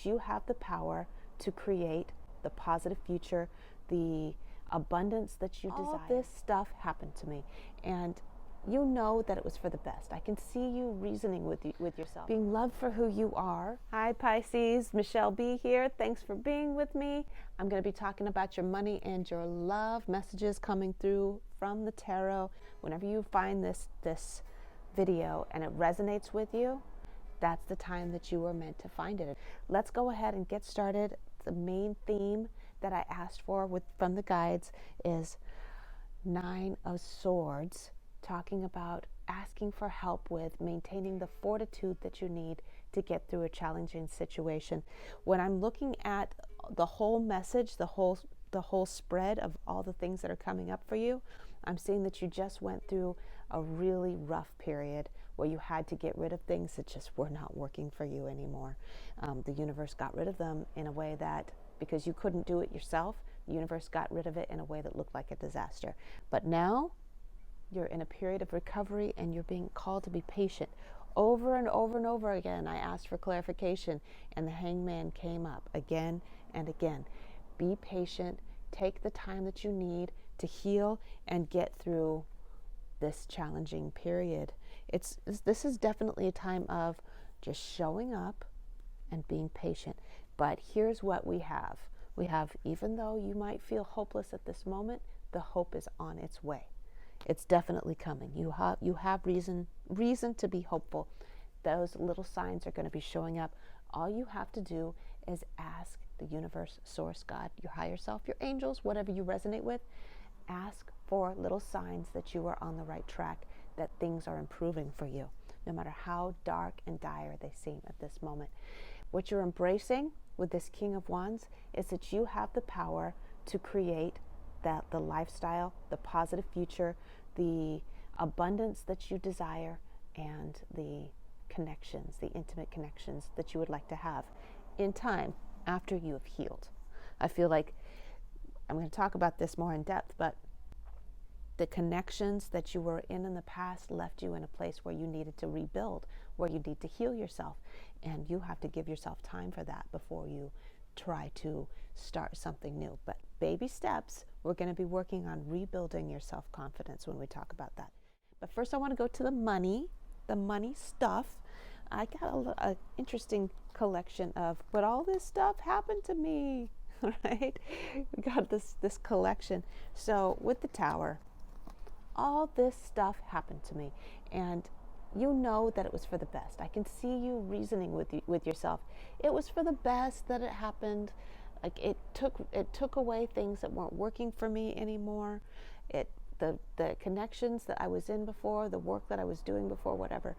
You have the power to create the positive future, the abundance that you desire. All this stuff happened to me, and you know that it was for the best. I can see you reasoning with yourself, being loved for who you are. Hi Pisces, Michele B here. Thanks for being with me. I'm going to be talking about your money and your love messages coming through from the tarot. Whenever you find this video and it resonates with you, that's the time that you were meant to find it. Let's go ahead and get started. The main theme that I asked for from the guides is 9 of Swords, talking about asking for help with maintaining the fortitude that you need to get through a challenging situation. When I'm looking at the whole message, the whole spread of all the things that are coming up for you, I'm seeing that you just went through a really rough period where you had to get rid of things that just were not working for you anymore. The universe got rid of them in a way that, because you couldn't do it yourself, the universe got rid of it in a way that looked like a disaster. But now you're in a period of recovery and you're being called to be patient. Over and over and over again, I asked for clarification and the Hangman came up again and again. Be patient, take the time that you need to heal and get through this challenging period. This is definitely a time of just showing up and being patient. But here's what we have. We have, even though you might feel hopeless at this moment, the hope is on its way. It's definitely coming. You have reason to be hopeful. Those little signs are going to be showing up. All you have to do is ask the universe, source, God, your higher self, your angels, whatever you resonate with. Ask for little signs that you are on the right track, that things are improving for you, no matter how dark and dire they seem at this moment. What you're embracing with this King of Wands is that you have the power to create the lifestyle, the positive future, the abundance that you desire, and the connections, the intimate connections that you would like to have in time after you have healed. I feel like I'm going to talk about this more in depth, but the connections that you were in the past left you in a place where you needed to rebuild, where you need to heal yourself. And you have to give yourself time for that before you try to start something new. But baby steps, we're going to be working on rebuilding your self-confidence when we talk about that. But first I want to go to the money stuff. I got an interesting collection of, but all this stuff happened to me, right? We got this collection. So with the Tower, all this stuff happened to me, and you know that it was for the best. I can see you reasoning with yourself. It was for the best that it happened. Like it took away things that weren't working for me anymore. The connections that I was in before, the work that I was doing before, whatever,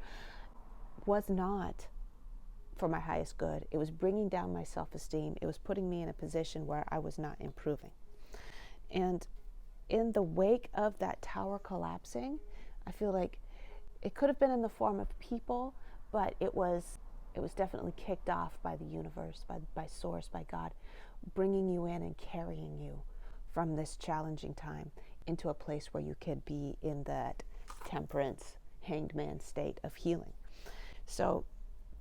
was not for my highest good. It was bringing down my self-esteem. It was putting me in a position where I was not improving. And in the wake of that tower collapsing, I feel like it could have been in the form of people, but it was definitely kicked off by the universe, by source, by God, bringing you in and carrying you from this challenging time into a place where you could be in that temperance, hanged man state of healing. So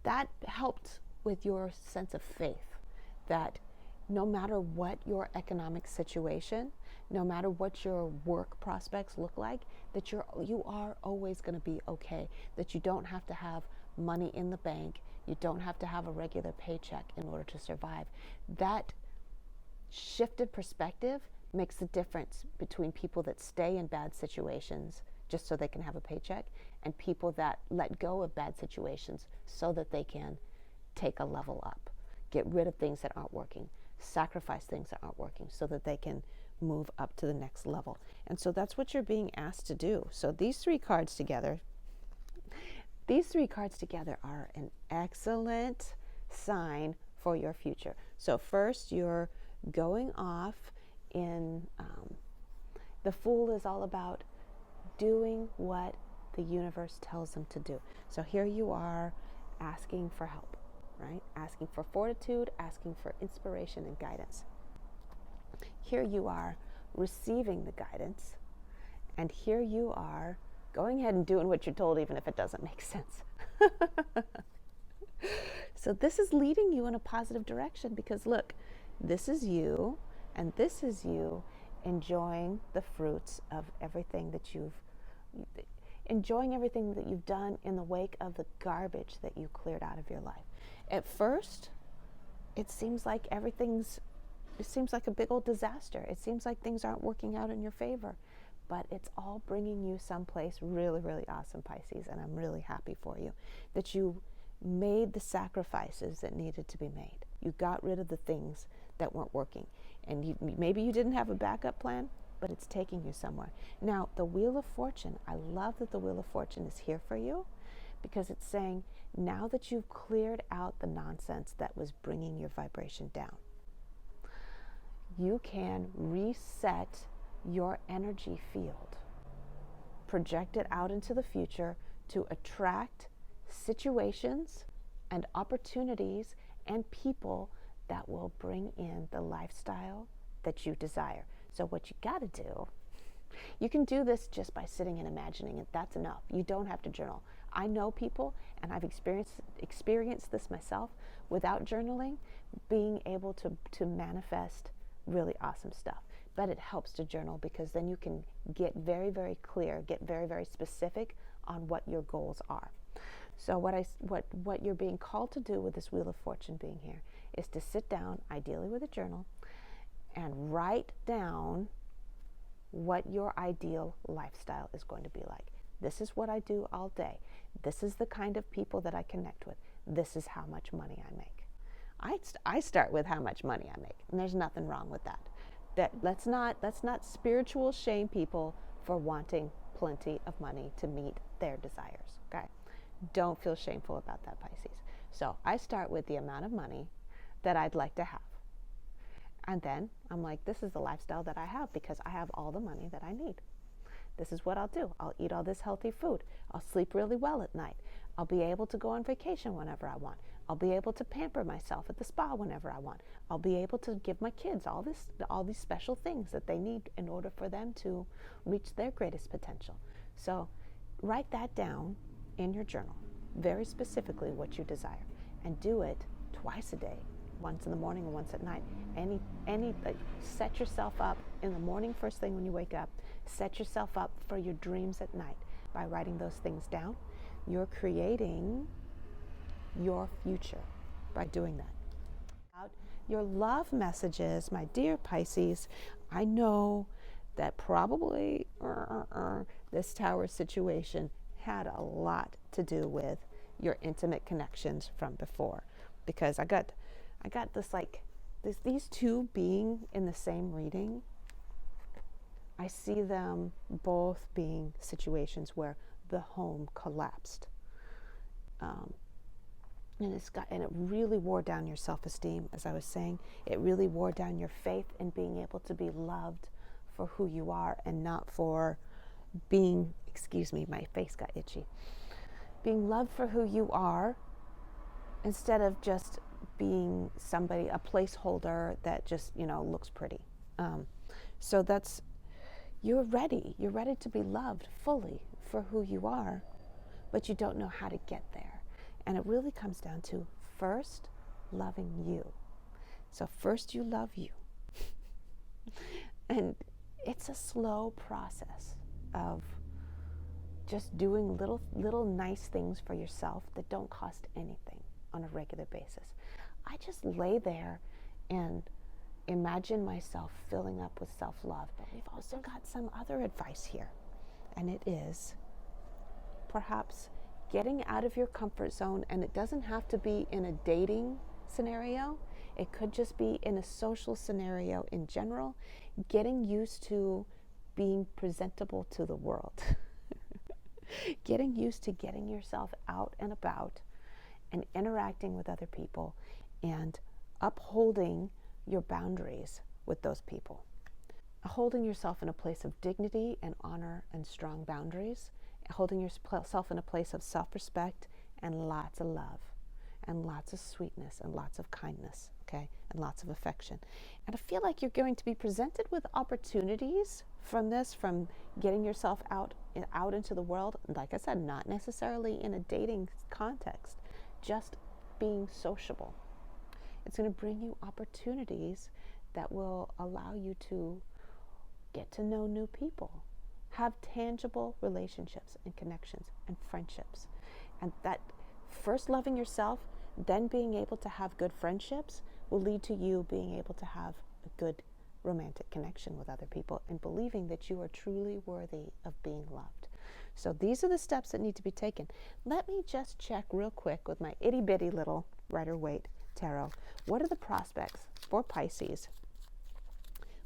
that helped with your sense of faith that no matter what your economic situation, no matter what your work prospects look like, that you are always going to be okay, that you don't have to have money in the bank, you don't have to have a regular paycheck in order to survive. That shifted perspective makes the difference between people that stay in bad situations just so they can have a paycheck and people that let go of bad situations so that they can take a level up, get rid of things that aren't working, sacrifice things that aren't working so that they can move up to the next level. And so that's what you're being asked to do. So these three cards together are an excellent sign for your future. So first, you're going off in the Fool is all about doing what the universe tells them to do. So here you are asking for help, right? Asking for fortitude, asking for inspiration and guidance. Here you are receiving the guidance, and here you are going ahead and doing what you're told, even if it doesn't make sense. So this is leading you in a positive direction because look, this is you and this is you enjoying the fruits of everything that enjoying everything that you've done in the wake of the garbage that you cleared out of your life. At first, it seems like it seems like a big old disaster. It seems like things aren't working out in your favor, but it's all bringing you someplace really, really awesome, Pisces. And I'm really happy for you that you made the sacrifices that needed to be made. You got rid of the things that weren't working. And maybe you didn't have a backup plan, but it's taking you somewhere. Now, the Wheel of Fortune, I love that the Wheel of Fortune is here for you because it's saying now that you've cleared out the nonsense that was bringing your vibration down, you can reset your energy field, project it out into the future to attract situations and opportunities and people that will bring in the lifestyle that you desire. So what you got to do, you can do this just by sitting and imagining it. That's enough. You don't have to journal. I know people, and I've experienced this myself, without journaling, being able to manifest really awesome stuff. But it helps to journal because then you can get very, very clear, get very, very specific on what your goals are. So what you're being called to do with this Wheel of Fortune being here is to sit down, ideally with a journal, and write down what your ideal lifestyle is going to be like. This is what I do all day. This is the kind of people that I connect with. This is how much money I make. I start with how much money I make, and there's nothing wrong with that. Let's not spiritual shame people for wanting plenty of money to meet their desires. Okay, don't feel shameful about that, Pisces. So I start with the amount of money that I'd like to have, and then I'm like, this is the lifestyle that I have because I have all the money that I need. This is what I'll do. I'll eat all this healthy food. I'll sleep really well at night. I'll be able to go on vacation whenever I want. I'll be able to pamper myself at the spa whenever I want. I'll be able to give my kids all these special things that they need in order for them to reach their greatest potential. So write that down in your journal, very specifically what you desire, and do it twice a day, once in the morning and once at night. Set yourself up in the morning, first thing when you wake up. Set yourself up for your dreams at night by writing those things down. You're creating your future by doing that. Your love messages, my dear Pisces, I know that probably this tower situation had a lot to do with your intimate connections from before, because I got these two being in the same reading. I see them both being situations where the home collapsed. And it really wore down your self-esteem, as I was saying. It really wore down your faith in being able to be loved for who you are and not for being, excuse me, my face got itchy. Being loved for who you are instead of just being somebody, a placeholder that just, looks pretty. So you're ready to be loved fully for who you are, but you don't know how to get there. And it really comes down to first loving you. So first you love you. And it's a slow process of just doing little nice things for yourself that don't cost anything on a regular basis. I just lay there and imagine myself filling up with self-love. But we've also got some other advice here. And it is perhaps getting out of your comfort zone, and it doesn't have to be in a dating scenario. It could just be in a social scenario in general, getting used to being presentable to the world. Getting used to getting yourself out and about and interacting with other people and upholding your boundaries with those people. Holding yourself in a place of dignity and honor and strong boundaries. Holding yourself in a place of self-respect and lots of love and lots of sweetness and lots of kindness, okay, and lots of affection. And I feel like you're going to be presented with opportunities from this, from getting yourself out into the world. Like I said, not necessarily in a dating context, just being sociable. It's going to bring you opportunities that will allow you to get to know new people, have tangible relationships and connections and friendships. And that first loving yourself, then being able to have good friendships will lead to you being able to have a good romantic connection with other people and believing that you are truly worthy of being loved. So these are the steps that need to be taken. Let me just check real quick with my itty bitty little Rider-Waite tarot. What are the prospects for Pisces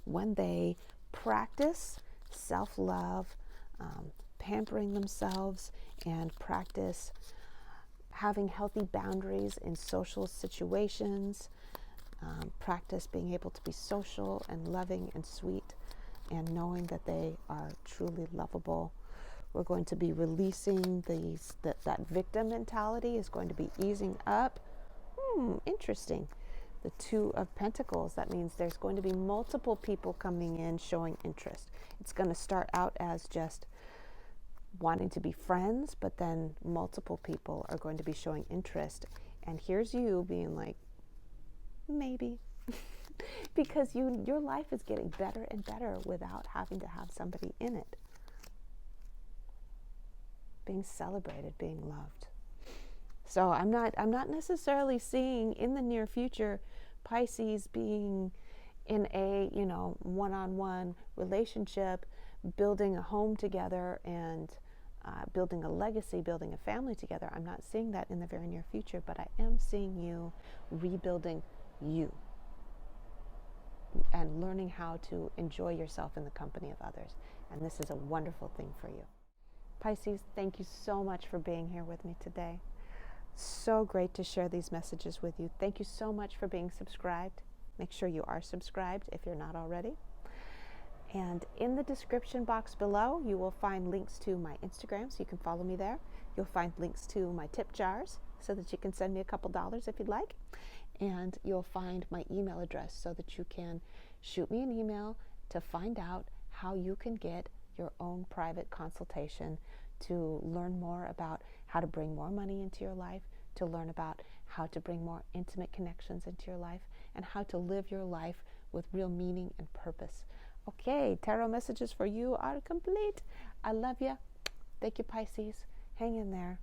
when they practice self-love, pampering themselves, and practice having healthy boundaries in social situations, practice being able to be social and loving and sweet, and knowing that they are truly lovable. We're going to be releasing that victim mentality is going to be easing up. Interesting. The Two of Pentacles, that means there's going to be multiple people coming in showing interest. It's going to start out as just wanting to be friends, but then multiple people are going to be showing interest. And here's you being like, maybe. Because your life is getting better and better without having to have somebody in it. Being celebrated, being loved. So I'm not necessarily seeing in the near future Pisces being in a, one-on-one relationship, building a home together and building a legacy, building a family together. I'm not seeing that in the very near future, but I am seeing you rebuilding you and learning how to enjoy yourself in the company of others. And this is a wonderful thing for you. Pisces, thank you so much for being here with me today. So great to share these messages with you. Thank you so much for being subscribed. Make sure you are subscribed if you're not already. And in the description box below, you will find links to my Instagram, so you can follow me there. You'll find links to my tip jars, so that you can send me a couple dollars if you'd like. And you'll find my email address, so that you can shoot me an email to find out how you can get your own private consultation, to learn more about how to bring more money into your life, to learn about how to bring more intimate connections into your life, and how to live your life with real meaning and purpose. Okay, tarot messages for you are complete. I love you. Thank you, Pisces. Hang in there.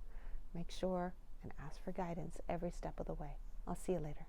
Make sure and ask for guidance every step of the way. I'll see you later.